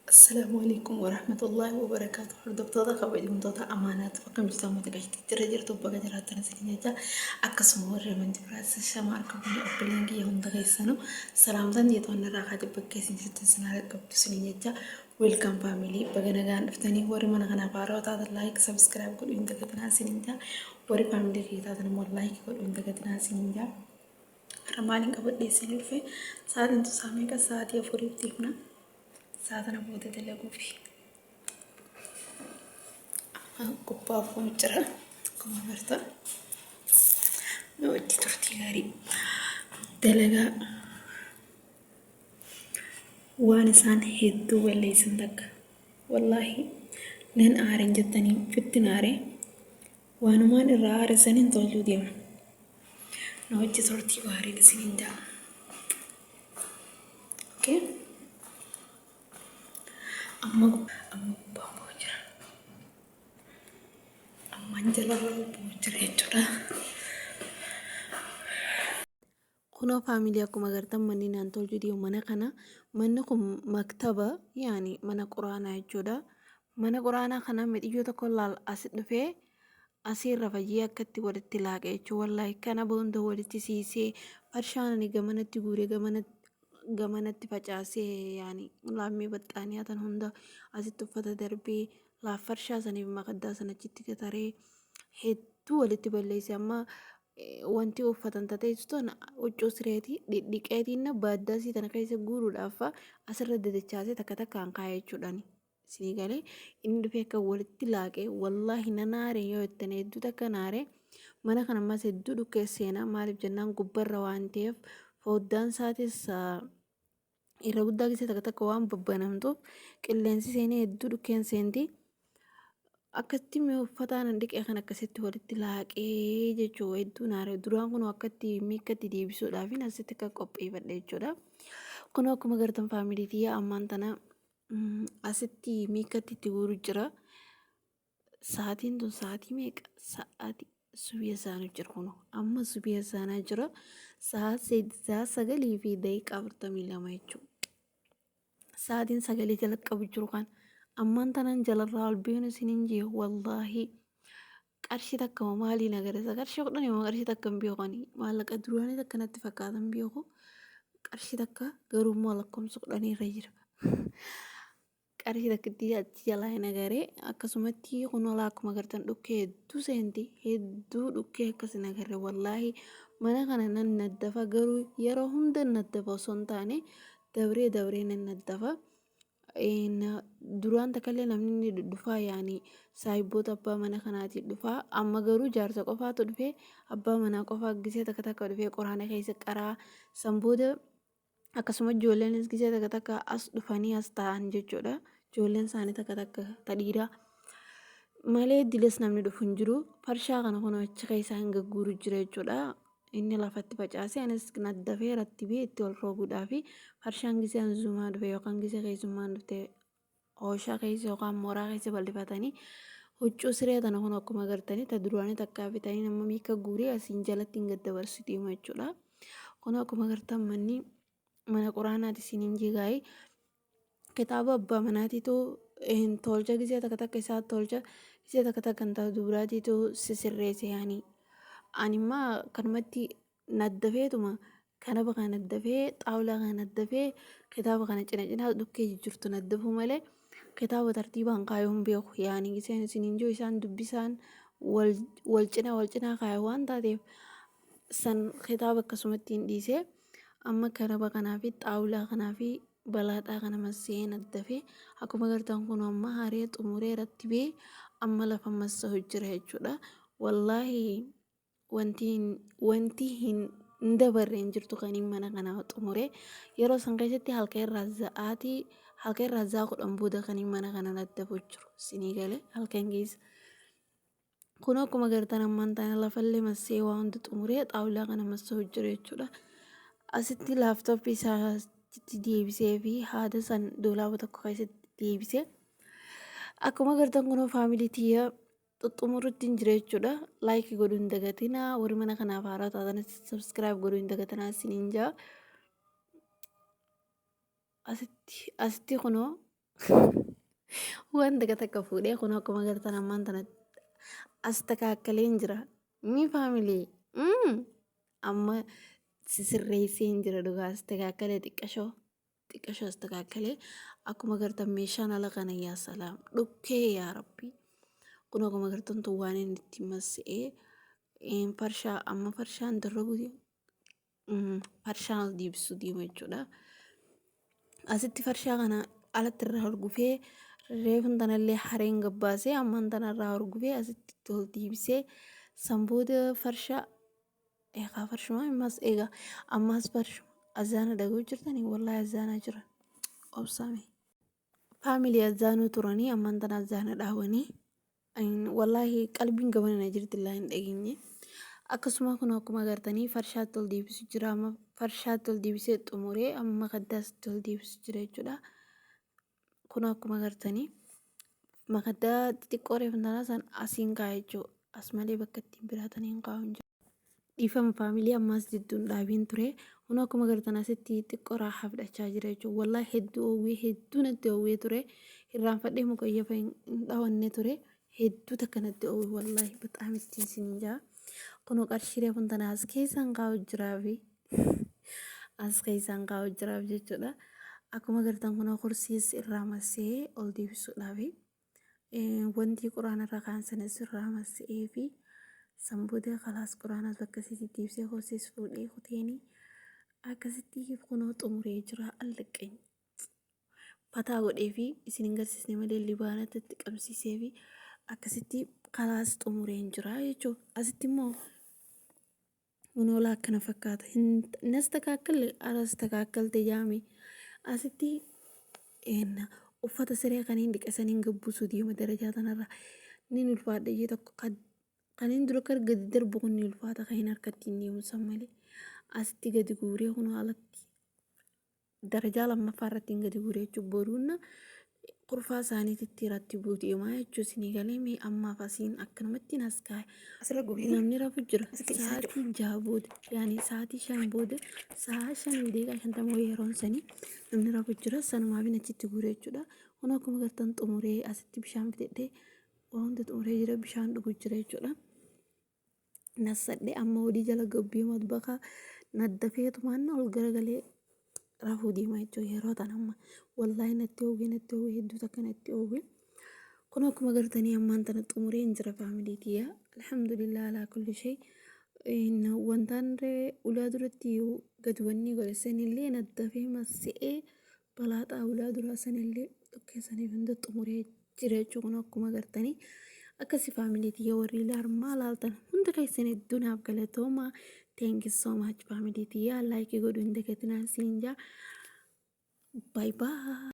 السلام عليكم ورحمة الله وبركاته. حردبتودا kabajamtoota amaanaatu akkam jirtan mutaqashtii jirtu baga jiraatan isin jecha akkasuma warri manjiraasa shama arka biyya obboleen kiyya hunda keessanu salaamtan jeetoon irraa kaati bakka isin jirtan sinaa qabdu isin jecha welcome family baga nagaan dhuftanii warri mana kana faaraa taatan like subscribe godhu hin dagatinaa isin jecha warri family kiyya taatan immoo like godhu hin dagatinaa isin jecha ramaalin qabadhee isin dhufe sa'aatiin tusaa meeqa sa'aatii afuriif deemna. Saatana booda dalaguu fi gubbaa bu'uun jira. Akkuma agartan na wajji turtii gaarii dalagaa waan isaan hedduu balleessan takka. Wallaahi nan aaren jettanii fitti naare waanumaan irraa aaresaniin tolchuu deema. Na wajji turtii gaarii isiniin jaama. Okay? Amma gubbaa bu'uu jira. Ammaan jalarra bu'uu jira jechuudha. Kunoo faamilii akkuma agartan manni naan tolchuu deemu mana kana. Manni kun maktaba yaani mana quraanaa jechuudha. Mana quraanaa kana midhiyyoo tokko laal as dhufee asiirra fayyee akkatti walitti laaqee jechuudha. Wallaahi kana boonda walitti siisee farshaanani gamanatti guuree gamanatti facaasee yaani laammii baxxaaniyaa tan hunda asitti uffata darbee laaffarshaa saniif makaddaa sanachitti gataree hedduu walitti balleesse amma wanti uffatan tateessuun huccuu sireetii dhiqeetiin baaddaasii tana keessa guuruudhaaf asirra dadachaasee takka takkaan kaayee jechuudhaani. Isinii galee inni dhufee akka walitti laaqee wallaahi na naare yoo jettan hedduu takka naare mana kana ammas hedduu dhukkee seenaa maaliif jennaan gubbarra waan ta'eef foddaan isaatis irra guddaa keessa takka takka waan babbanamtuuf qilleensi seenee hedduu dhukkeen seenti. Akkatti mee uffataan dhiqee kan akkasitti walitti laaqee jechuudha hedduu naare duraan kun akkatti miikkatti deebisuudhaaf asitti akka qopheeffadhe jechuudha. Kun akkuma agartan faamilii tiyya ammaan tana asitti miikkatti itti guuru jira. Sa'aatiin tun sa'aatii meeqa? Sa'aatii subiya isaanii jira kun amma subiya isaanii jira. Sa'a 9:42 jechuudha. Sa'aatiin 9 jala qabu jiru kan ammaan tanan jalarraa ol beenu isiniin jee wallaahi qarshii takka maalii nagarisa qarshii kudhanii moo qarshii takka hin beekani maallaqa duraanii takka natti fakkaatan beeku qarshii takka garuu immoo lakkoomsa kudhanii irra jira. Qarshii takkitti achi jalaa hin agaree akkasumatti kunolaa akkuma agartan dhukkee hedduu seenti hedduu dhukkee akkasii nagarre wallaahi mana kana nan naddafa garuu yeroo hunda naddafa osoo hin taane dabree nan naddafa. Duraan takkallee namni dhufaa yaani saayibboota abbaa mana kanaatiin dhufaa amma garuu jaarsa qofaatu dhufee abbaa manaa qofaa gisee takka takka dhufee quraana keessa qaraa sanbooda akkasuma ijoolleenis gisee takka takka as dhufanii as ta'an jechuudha. Ijoolleen isaanii takka takka tadhiiraa malee diles namni dhufu hin jiru farshaa kana kun achi keessaa hin gagguuru jira jechuudha. Inni lafatti facaasee anis naddafee rattibee itti ol roobuudhaa fi farshaan gisee hanzumaa dhufe yookaan gisee keessummaan dhufte ooshaa keessa yookaan mooraa keessa bal'ifatanii huccuu siree tana kun akkuma agartanii ta duraanii takkaa bitanii nama miika guuree asiin jalatti hin gaddabarsu deema jechuudha. Kun akkuma agartan manni mana quraanaati isiniin jigaa'ee kitaaba abbaa manaatiitu tolcha gisee takka takka isaa tolcha gisee takka takka kan ta'a dubaraatiitu sisirreesse yaanii. Animmaa kanumatti naddafeetuma kanaba kana naddafee xaawulaa kana naddafee kitaaba kana cina dhukkee jirtu naddafuu malee kitaaba tartiibaan kaayuu hin beeku yaani giseen isiniin jiru isaan dubbisaan wal cinaa kaayuu waan taateef san kitaaba akkasumatti hin dhiisee amma kanaba kanaa fi xaawulaa kanaa fi balaaxaa kana massee naddafee akkuma agartan kun amma haree xumuree rattibee amma lafa massa hojjira jechuudha. Wallaahi wanti hin dabarre hin jirtu kan mana kana xumure yeroo san keessatti halkan irraa za'aa kudhan booda kan mana kana naddafu jiru isinii galee halkan keessa. Kun akkuma agartan ammaan tana lafallee massee waa hundi xumuree xaawulaa kana massoo jira jechuudha. Asitti laaftoppii isaatti deebisee fi haada san doolaaba tokko keessatti deebisee akkuma agartan kunoo faamilii tiyyaa xuxxumurutti hin jira jechuudha. Laayik godhuu hin dagatinaa warri mana kanaaf haaraa taatanis sabskiraayib godhuu hin dagatinaa isiniin jaa. Asitti kunoo Wanta takka fuudhee kun akkuma agartan ammaan tana as takaakkalee hin jira. Mi faamilii amma sisirreessee hin jira dhugaa as takaakkalee xiqqashoo as takaakkalee akkuma agartan meeshaan ala kana yaa salaam dhukkee yaa rabbi. Kun akkuma agartan tun waan inni itti mas'ee farshaa amma farshaan darbagu farshaan as diibsu diima jechuudha. Asitti farshaa kana alatti irraa horgufee reefun tanallee hareen gabbaasee amman tanarraa horgufee asitti ol diibsee sanbooda farshaa eegaa farshuma ammas eegaa ammas farshuma azaana dhaguu jirtanii wallaahi azaanaa jira obsame. Faamilii azaanuu turanii amman tana azaana dhaawanii wallaahi qalbiin gabanana jirti illaa hin dhageenye. Akkasuma kun akkuma agartanii farshaatti ol deebisu jira amma farshaatti ol deebisee xumuree amma makaddaatti ol deebisu jira jechuudha. Kun akkuma agartanii makaddaa xixiqqoo reefun tanaa san asiin kaa'e jechuudha. As malee bakka ittiin biraatanii hin kaa'u hin jiru. Dhiifama faamilii ammas jidduun dhaabiin ture. Kun akkuma agartan asitti xiqqoo raahaa fudhachaa jira jechuudha. Wallaahi hedduu natti hawwee ture. Irraanfadhee mukoyyaafa hin dhawanne ture. Hedduu takka natti hawwee wallaahi baxaam ittiin siin jaa. Kun qarshii reefun tanaa as keessaan kaa'u jiraafi as keessaan kaa'u jiraaf jechuudha. Akkuma agartan kun kursiis irraa marsee ol deebisuudhaafi wanti quraanarra kaan sanas irraa marsee fi sanbooda kalaas quraanas bakka isiitti deebisee kursiis fuudhee kuteenii akkasitti kunoo xumuree jira allaqeenya. Fataa godhee fi isin hin garsiisne malee libaanatti itti qabsiisee fi akkasitti kalaas xumuree jira jechuudha. Asitti immoo kunoolaa akkana fakkaata. Nas takaakkalee aras takaakkalte jaame. Asitti uffata siree kaniin dhiqasaniin gabbisuu deema darajaa tanarra ni ulfaadha jee tokko kaniin dura kar gadi darbu kun ni ulfaata kan harkatti hin deemsan malee asitti gadi guuree kun alatti darajaa lammaffaa irratti hin gadi guuree jechuun boruunna kurfaa isaaniitti irratti buuteemaa jechuun isinii galee mee ammaaf asiin akkanumatti nas kaa'e. Namni rafu jira sa'aatii 6 booda yaani sa'aatii 5 booda sa'a 5 deeqaa 50 yeroon sanii namni rafu jira sanumaaf achitti guuree jechuudha. Kun akkuma agartan xumuree asitti bishaan fidedhee wanta xumuree jira bishaan dhuguu jira jechuudha. Nasadhee amma hodii jala gabbii matbakaa naddafeetumaan ol garagalee rafuu deema jechuudha yeroo tan amma wallaahi natti hawwee hedduu takka natti hawwee. Kun akkuma agartanii ammaan tana xumuree hin jira faamilii kiyya alhamdulillah alaa kulli shay. Wantaan ulaa duratti gadi wanni godhe sanillee naddafee massa'ee balaaxaa ulaa duraa sanillee dhukkeessanii hunda xumuree jira jechuudha. Kun akkuma agartanii akkasii faamilii kiyya warri ilaalmaa laaltan hunda keessan hedduu naaf galatooma. Thank you so much faamilii kiyya like godhu hin dagatinaa siin jaa. Bye bye.